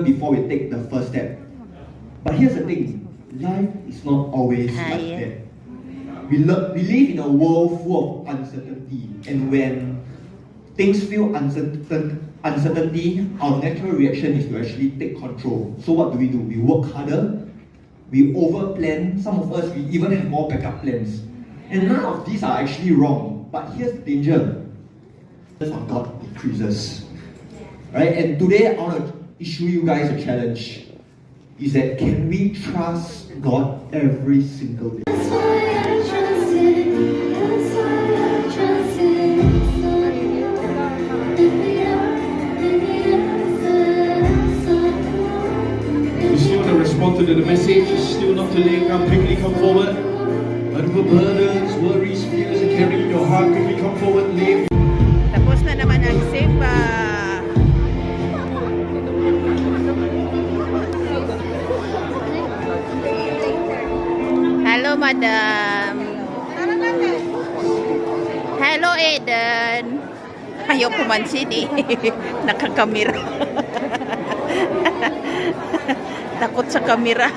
before we take the first step. But here's the thing, life is not always like that. We live in a world full of uncertainty, and when things feel uncertainty, our natural reaction is to actually take control. So what do? We work harder, we overplan. Some of us, we even have more backup plans. And none of these are actually wrong, but here's the danger. Of God increases. Right? And today I want to issue you guys a challenge. Is that can we trust God every single day? That's why I trust Him. That's why I trust Him. You still want to respond to the message, still not to lay down, quickly come forward. Whatever burdens, worries, fears are carrying in your heart, quickly come forward, lay. Tapos na naman ang simba. Hello, madam. Hello, Eden. Ayaw pumansin eh. Nakakamera. Takot sa kamera.